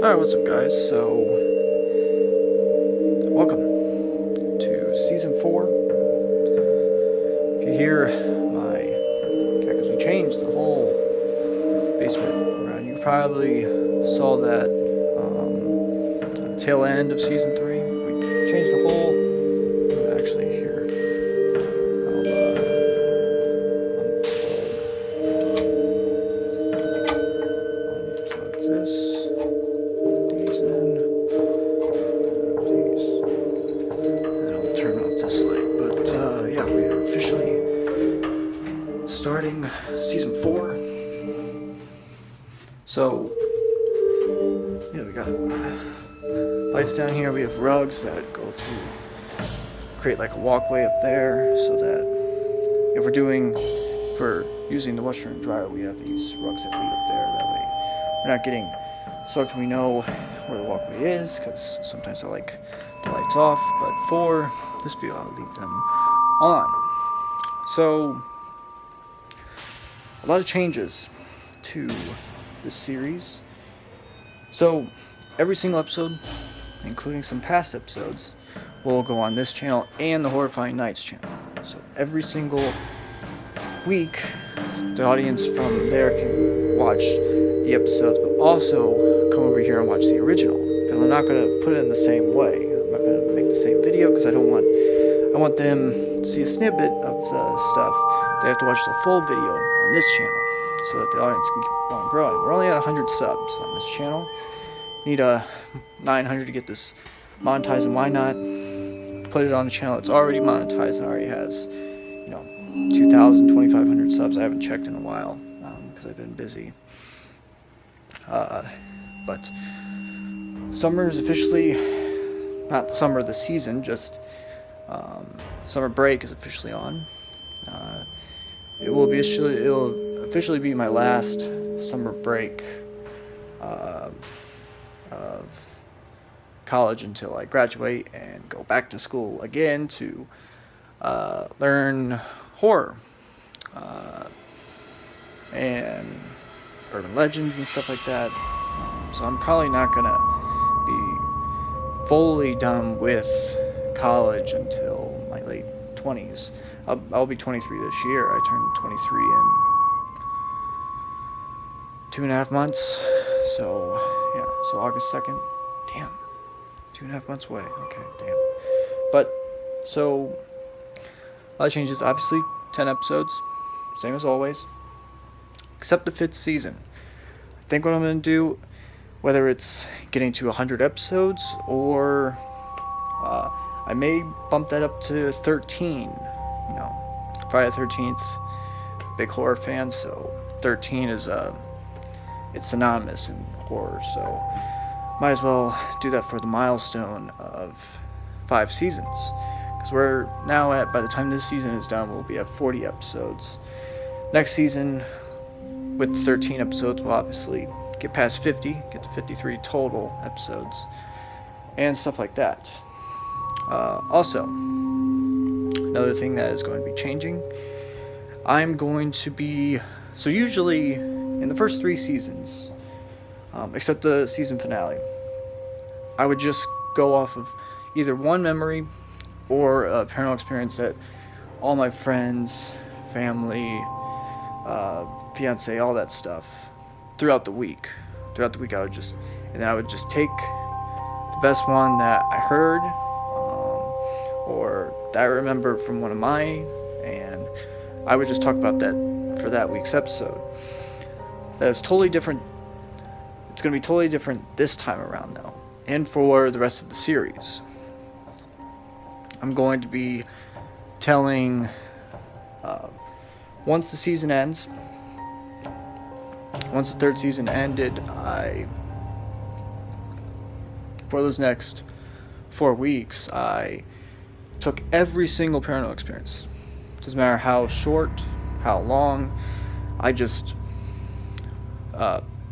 Alright, what's up guys? So, welcome to Season 4. If you hear my cat, because we changed the whole basement around, you probably saw that at the tail end of Season 3. We changed the whole, actually here, unplug this. Starting Season 4. So, yeah, we got lights down here. We have rugs that go through, create like a walkway up there, so that if we're using the washer and dryer, we have these rugs that lead up there. That way we're not getting soaked. We know where the walkway is, because sometimes I like the lights off, but for this video I'll leave them on. So, a lot of changes to this series. So every single episode, including some past episodes, will go on this channel and the Horrifying Nights channel. So every single week, the audience from there can watch the episodes, but also come over here and watch the original. Because I'm not going to put it in the same way. I'm not going to make the same video because I want them to see a snippet of the stuff. They have to watch the full video on this channel so that the audience can keep on growing. We're only at 100 subs on this channel. Need 900 to get this monetized, and why not put it on a channel that's already monetized and already has, 2,000, 2,500 subs. I haven't checked in a while because I've been busy. But summer is officially, not summer of the season, just summer break is officially on. It'll officially be my last summer break of college until I graduate and go back to school again to learn horror and urban legends and stuff like that. So I'm probably not gonna be fully done with college until my late 20s. I'll be 23 this year. I turned 23 in 2.5 months. So, yeah. So August 2nd. Damn. 2.5 months away. Okay, damn. But, so, a lot of changes. Obviously, 10 episodes. Same as always. Except the 5th season. I think what I'm going to do, whether it's getting to 100 episodes or I may bump that up to 13. Friday the 13th, big horror fan, so 13 is it's synonymous in horror, so might as well do that for the milestone of 5 seasons, because we're now at, by the time this season is done, we'll be at 40 episodes. Next season, with 13 episodes, we'll obviously get past 50, get to 53 total episodes, and stuff like that. Also, another thing that is going to be changing, I'm going to be, so usually in the first 3 seasons, except the season finale, I would just go off of either one memory or a paranormal experience that all my friends, family, fiance, all that stuff, throughout the week I would just take the best one that I heard, or that I remember from one of mine, and I would just talk about that for that week's episode. That is totally different. It's going to be totally different this time around, though, and for the rest of the series. I'm going to be telling, once the season ends, once the 3rd season ended, for those next 4 weeks, I took every single paranormal experience. Doesn't matter how short, how long, I just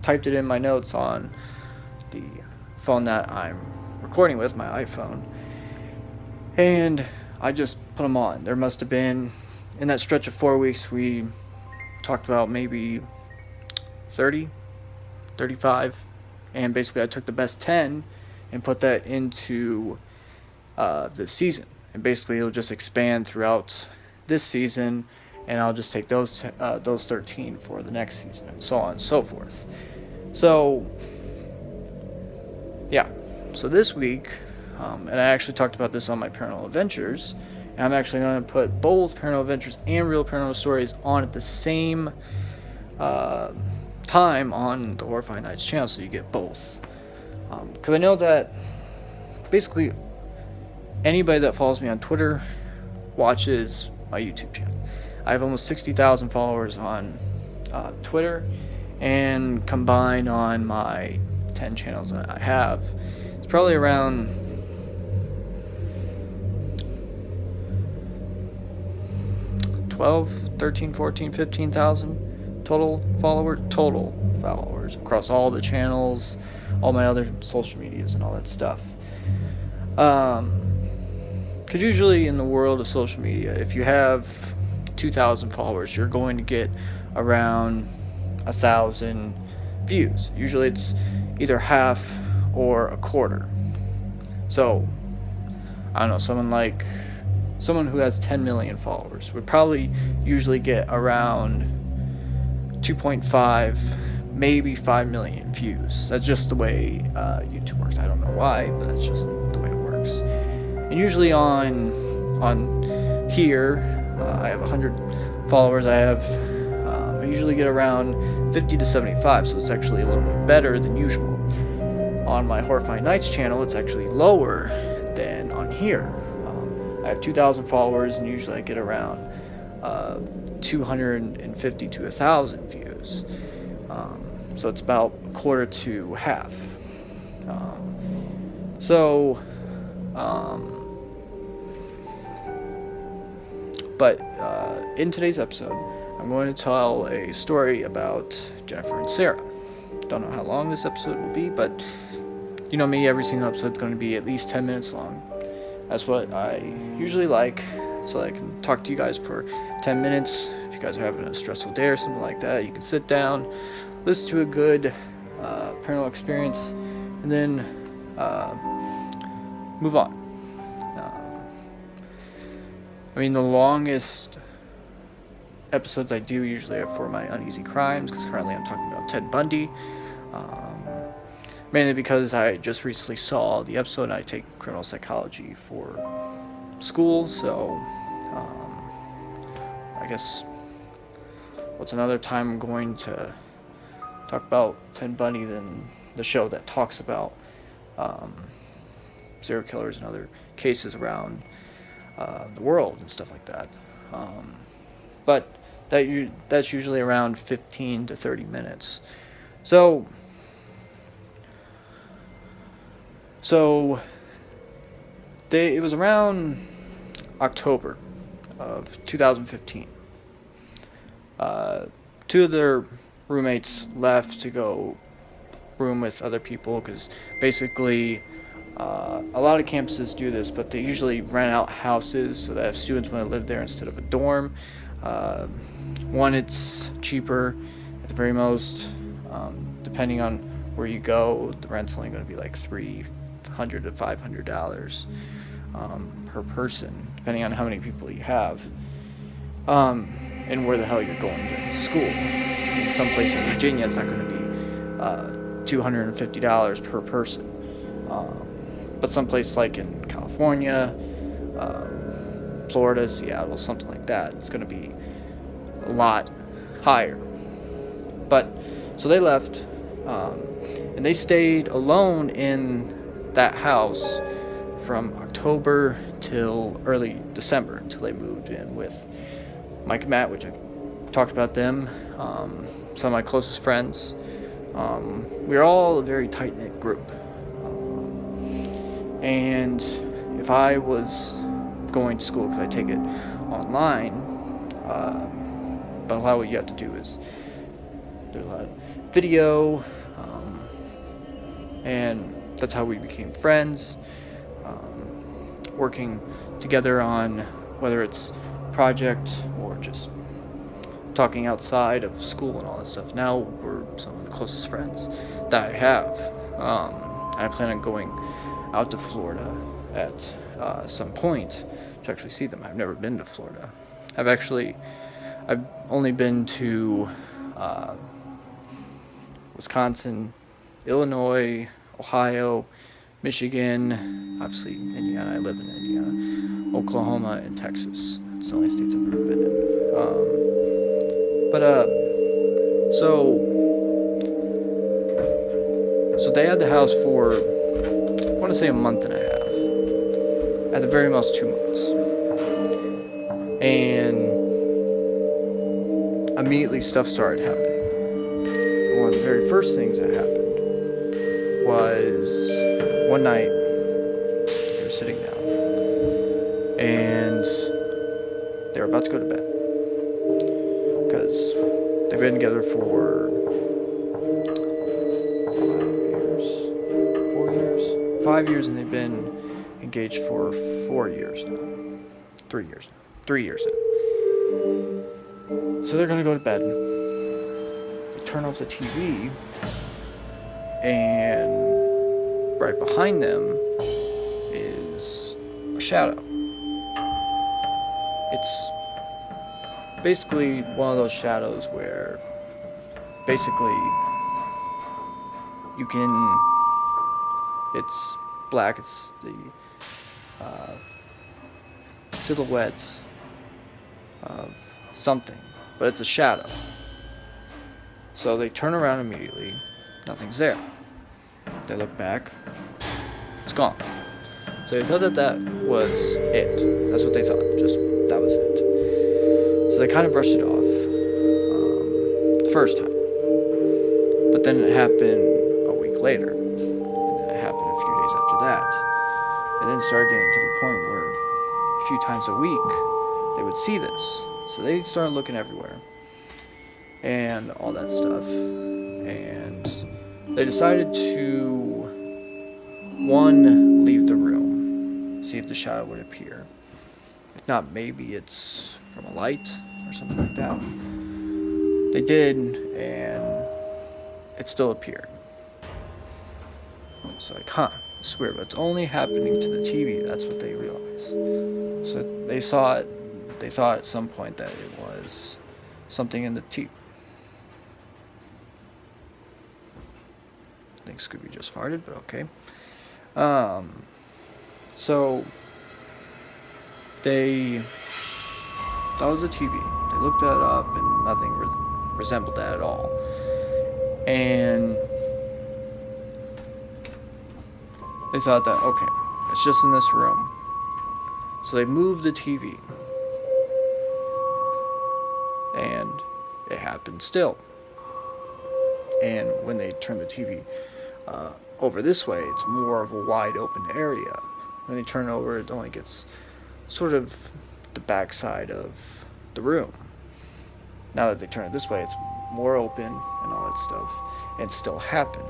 typed it in my notes on the phone that I'm recording with, my iPhone, and I just put them on. There must have been in that stretch of 4 weeks, we talked about maybe 30, 35, and basically I took the best 10 and put that into the season, and basically it'll just expand throughout this season, and I'll just take those 13 for the next season, and so on and so forth. So yeah, so this week, and I actually talked about this on my Paranormal Adventures, and I'm actually going to put both Paranormal Adventures and Real Paranormal Stories on at the same time on the Horrifying Nights channel, so you get both. Because I know that basically anybody that follows me on Twitter watches my YouTube channel. I have almost 60,000 followers on Twitter, and combined on my 10 channels that I have, it's probably around 12, 13, 14, 15,000 total followers across all the channels, all my other social medias and all that stuff. Because usually in the world of social media, if you have 2,000 followers, you're going to get around 1,000 views. Usually it's either half or a quarter. So I don't know, someone who has 10 million followers would probably usually get around 2.5, maybe 5 million views. That's just the way YouTube works. I don't know why, but that's just the way it works. And usually on here, I have 100 followers. I usually get around 50 to 75, so it's actually a little bit better than usual. On my Horrifying Nights channel, it's actually lower than on here. I have 2,000 followers, and usually I get around 250 to 1,000 views. So it's about a quarter to half. But in today's episode, I'm going to tell a story about Jennifer and Sarah. Don't know how long this episode will be, but you know me, every single episode is going to be at least 10 minutes long. That's what I usually like, so I can talk to you guys for 10 minutes. If you guys are having a stressful day or something like that, you can sit down, listen to a good paranormal experience, and then move on. I mean, the longest episodes I do usually are for my Uneasy Crimes, because currently I'm talking about Ted Bundy. Mainly because I just recently saw the episode, and I take criminal psychology for school, so I guess what's another time I'm going to talk about Ted Bundy than the show that talks about serial killers and other cases around the world and stuff like that. But that's usually around 15 to 30 minutes. So it was around October of 2015. Two of their roommates left to go room with other people, because basically a lot of campuses do this, but they usually rent out houses so that if students want to live there instead of a dorm. One, it's cheaper at the very most. Depending on where you go, the rent's only going to be like $300 to $500 per person, depending on how many people you have, and where the hell you're going to school. In some place in Virginia, it's not going to be $250 per person, but someplace like in California, Florida, Seattle, something like that, it's going to be a lot higher. But so they left, and they stayed alone in that house from October till early December, until they moved in with Mike and Matt, which I've talked about them, some of my closest friends. We're all a very tight-knit group, and if I was going to school, because I take it online, but a lot of what you have to do is do a lot of video, and that's how we became friends, working together on whether it's project or just talking outside of school and all that stuff. Now we're some of the closest friends that I have. And I plan on going out to Florida at some point to actually see them. I've never been to Florida. I've only been to Wisconsin, Illinois, Ohio, Michigan, obviously Indiana. I live in Indiana, Oklahoma, and Texas. It's the only states I've ever been in. So they had the house for, I want to say, a month and a half. At the very most, 2 months. And immediately stuff started happening. One of the very first things that happened was one night they were sitting down and they were about to go to bed because they've been together for 5 years, and they've been engaged for 4 years now. 3 years now. 3 years now. So they're gonna go to bed. They turn off the TV, and right behind them is a shadow. It's basically one of those shadows where basically you can, it's black, it's the silhouette of something, but it's a shadow. So they turn around immediately, nothing's there. They look back, it's gone. So they thought that was it. That's what they thought, just that was it. So they kind of brushed it off the first time. But then it happened a week later. And then it happened a few days after that. And then it started getting to the point where a few times a week they would see this. So they started looking everywhere and all that stuff. And they decided to, one, leave the room, see if the shadow would appear. If not, maybe it's from a light or something like that. They did, and it still appeared. So like, it's weird, but it's only happening to the TV. That's what they realized. So they saw it. They thought at some point that it was something in the TV. I think Scooby just farted, but okay. So that was the TV. They looked that up, and nothing resembled that at all. And they thought that, okay, it's just in this room. So they moved the TV. And it happened still. And when they turned the TV over this way, it's more of a wide open area. When they turn over, it only gets sort of the back side of the room. Now that they turn it this way, it's more open and all that stuff, and still happen.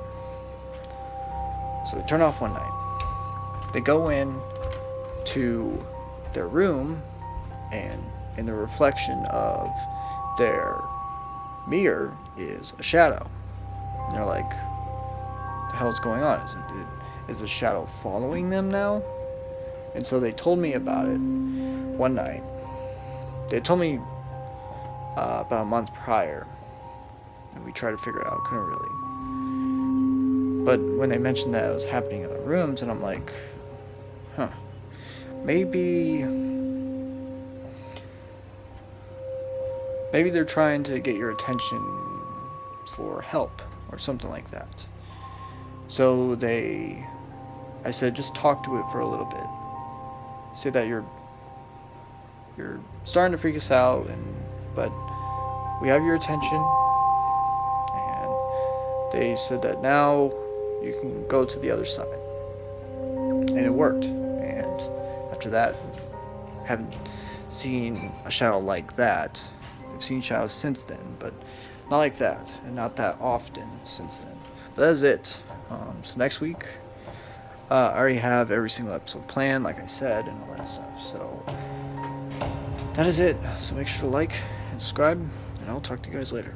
So they turn off one night. They go in to their room, and in the reflection of their mirror is a shadow. And they're like, what the hell's going on? Is the shadow following them now? And so they told me about it one night. They told me about a month prior, and we tried to figure it out, couldn't really. But when they mentioned that it was happening in the rooms, and I'm like, maybe they're trying to get your attention for help or something like that. So I said, just talk to it for a little bit. Say that you're starting to freak us out, but we have your attention. And they said that now you can go to the other side. And it worked. And after that, haven't seen a shadow like that. I've seen shadows since then, but not like that, and not that often since then. But that is it. So next week, I already have every single episode planned, like I said, and all that stuff. So that is it. So make sure to like and subscribe, and I'll talk to you guys later.